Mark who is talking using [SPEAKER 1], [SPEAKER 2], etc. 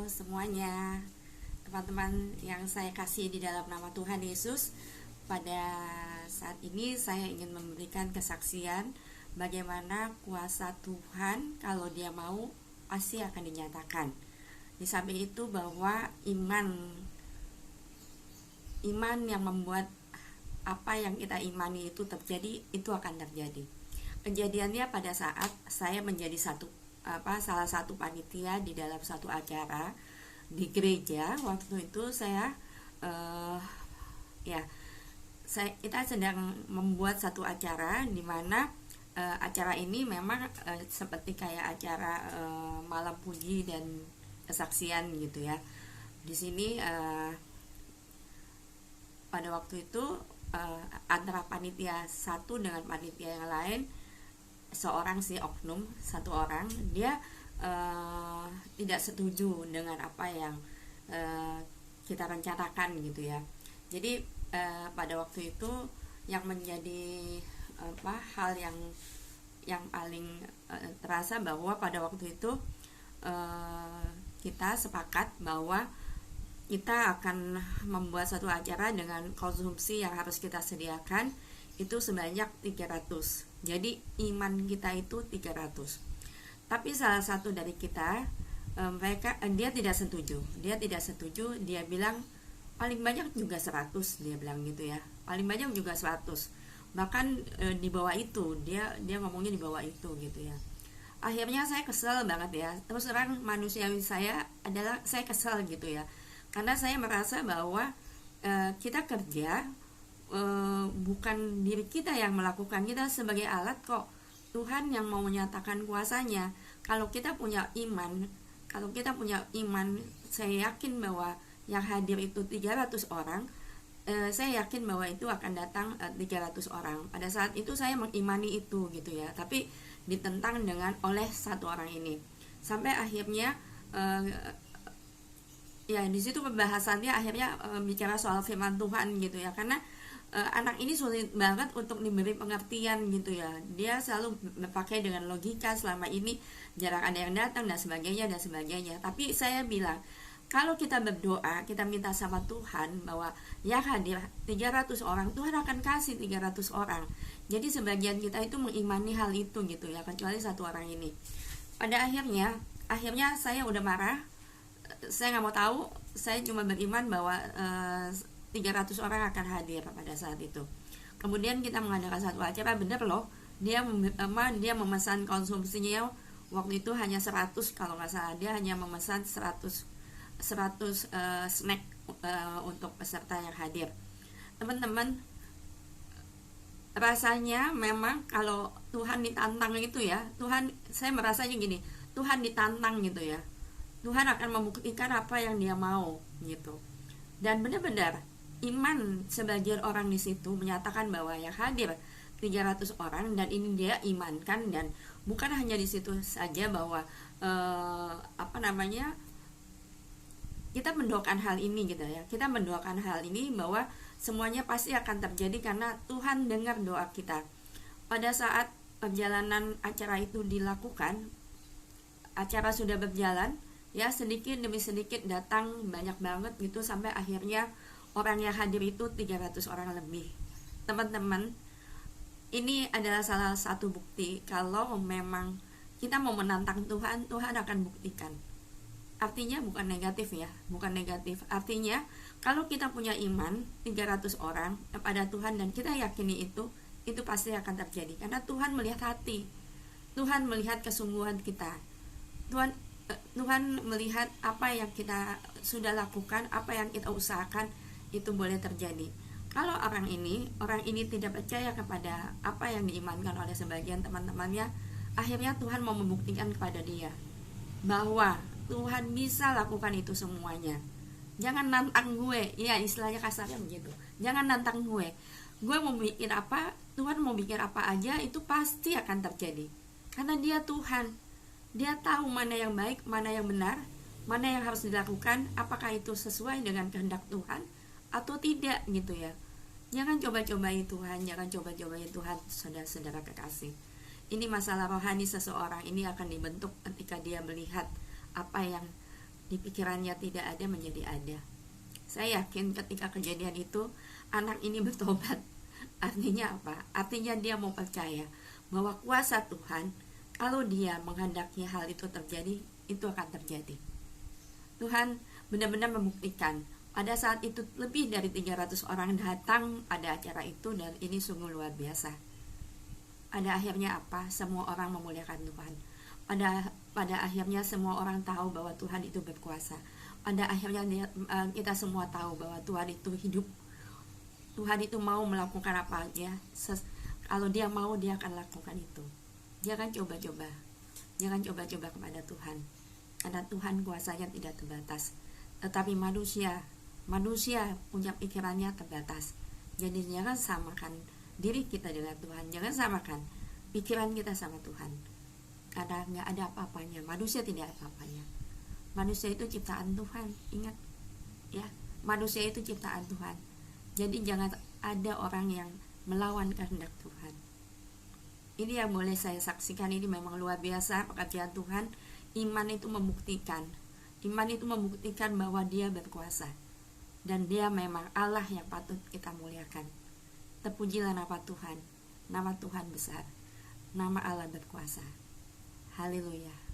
[SPEAKER 1] semuanya, teman-teman yang saya kasih di dalam nama Tuhan Yesus. Pada saat ini saya ingin memberikan kesaksian bagaimana kuasa Tuhan kalau Dia mau pasti akan dinyatakan. Di samping itu bahwa iman yang membuat apa yang kita imani itu terjadi, itu akan terjadi. Kejadiannya pada saat saya menjadi salah satu panitia di dalam satu acara di gereja. Waktu itu kita sedang membuat satu acara di mana acara ini memang seperti kayak acara malam puji dan kesaksian gitu ya. Di sini pada waktu itu antara panitia satu dengan panitia yang lain, seorang si oknum, satu orang, dia tidak setuju dengan apa yang kita rencanakan gitu ya. Jadi pada waktu itu yang menjadi hal yang paling terasa bahwa pada waktu itu kita sepakat bahwa kita akan membuat satu acara dengan konsumsi yang harus kita sediakan itu sebanyak 300. Jadi iman kita itu 300. Tapi salah satu dari kita dia tidak setuju. Dia bilang paling banyak juga 100, dia bilang gitu ya. Paling banyak juga 100. Bahkan di bawah itu, dia ngomongnya di bawah itu gitu ya. Akhirnya saya kesel banget ya. Terus terang manusiawi saya adalah saya kesel gitu ya. Karena saya merasa bahwa kita kerja bukan diri kita yang melakukan, kita sebagai alat kok. Tuhan yang mau menyatakan kuasanya. Kalau kita punya iman, saya yakin bahwa yang hadir itu 300 orang. Saya yakin bahwa itu akan datang 300 orang. Pada saat itu saya mengimani itu gitu ya. Tapi ditentang oleh satu orang ini. Sampai akhirnya di situ pembahasannya akhirnya bicara soal firman Tuhan gitu ya. Karena anak ini sulit banget untuk diberi pengertian gitu ya. Dia selalu berpakai dengan logika, selama ini jarang ada yang datang dan sebagainya. Tapi saya bilang, kalau kita berdoa, kita minta sama Tuhan bahwa yang hadir 300 orang, Tuhan akan kasih 300 orang. Jadi sebagian kita itu mengimani hal itu gitu ya, kecuali satu orang ini. Pada akhirnya saya udah marah. Saya nggak mau tahu, saya cuma beriman bahwa 300 orang akan hadir pada saat itu. Kemudian kita mengadakan satu acara, bener loh, dia memesan konsumsinya waktu itu hanya 100 kalau nggak salah. Dia hanya memesan 100 snack untuk peserta yang hadir. Teman-teman, rasanya memang kalau Tuhan ditantang itu ya, saya merasanya gini, Tuhan ditantang gitu ya. Tuhan akan membuktikan apa yang Dia mau gitu. Dan benar-benar iman sebagian orang di situ menyatakan bahwa yang hadir 300 orang, dan ini dia imankan. Dan bukan hanya di situ saja bahwa kita mendoakan hal ini gitu ya. Kita mendoakan hal ini bahwa semuanya pasti akan terjadi karena Tuhan dengar doa kita. Pada saat perjalanan acara itu dilakukan, acara sudah berjalan ya, sedikit demi sedikit datang banyak banget gitu, sampai akhirnya orang yang hadir itu 300 orang lebih. Teman-teman, ini adalah salah satu bukti kalau memang kita mau menantang Tuhan, Tuhan akan buktikan. Artinya bukan negatif ya, bukan negatif. Artinya kalau kita punya iman 300 orang kepada Tuhan dan kita yakini itu pasti akan terjadi. Karena Tuhan melihat hati, Tuhan melihat kesungguhan kita, Tuhan melihat apa yang kita sudah lakukan, apa yang kita usahakan itu boleh terjadi. Kalau orang ini tidak percaya kepada apa yang diimankan oleh sebagian teman-temannya, akhirnya Tuhan mau membuktikan kepada dia bahwa Tuhan bisa lakukan itu semuanya. Jangan nantang gue, ya istilahnya kasarnya begitu. Jangan nantang gue mau bikin apa, Tuhan mau bikin apa aja, itu pasti akan terjadi. Karena Dia Tuhan, Dia tahu mana yang baik, mana yang benar, mana yang harus dilakukan, apakah itu sesuai dengan kehendak Tuhan atau tidak gitu ya. Jangan coba-cobai Tuhan, saudara-saudara kekasih. Ini masalah rohani seseorang, ini akan dibentuk ketika dia melihat apa yang di pikirannya tidak ada menjadi ada. Saya yakin ketika kejadian itu anak ini bertobat. Artinya apa? Artinya dia mau percaya bahwa kuasa Tuhan, kalau dia menghendaki hal itu terjadi, itu akan terjadi. Tuhan benar-benar membuktikan. Pada saat itu lebih dari 300 orang datang pada acara itu, dan ini sungguh luar biasa. Pada akhirnya apa? Semua orang memuliakan Tuhan. Pada akhirnya semua orang tahu bahwa Tuhan itu berkuasa. Pada akhirnya kita semua tahu bahwa Tuhan itu hidup. Tuhan itu mau melakukan apa ya? Kalau dia mau, dia akan lakukan itu. Jangan coba-coba. Jangan coba-coba kepada Tuhan. Karena Tuhan kuasanya tidak terbatas. Tetapi manusia punya pikirannya terbatas. Jadi jangan samakan diri kita dengan Tuhan. Jangan samakan pikiran kita sama Tuhan. Karena nggak ada apa-apanya. Manusia tidak ada apa-apanya. Manusia itu ciptaan Tuhan. Ingat ya, manusia itu ciptaan Tuhan. Jadi jangan ada orang yang melawan kehendak Tuhan. Ini yang boleh saya saksikan. Ini memang luar biasa pekerjaan Tuhan. Iman itu membuktikan bahwa dia berkuasa, dan dia memang Allah yang patut kita muliakan. Terpujilah nama Tuhan. Nama Tuhan besar. Nama Allah berkuasa. Haleluya.